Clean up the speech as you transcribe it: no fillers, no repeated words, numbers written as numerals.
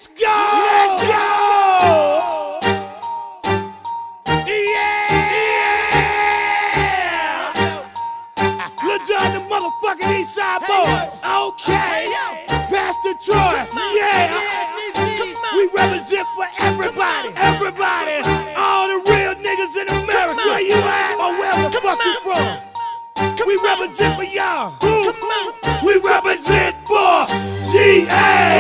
Let's go! Let's go! Yeah! Lil Jon, the motherfucking Eastside Boys. Okay. Pastor Troy. Yeah. We represent for everybody. Everybody. All the real niggas in America. Where you at? Or where the fuck you from? We represent for y'all. We represent for GA.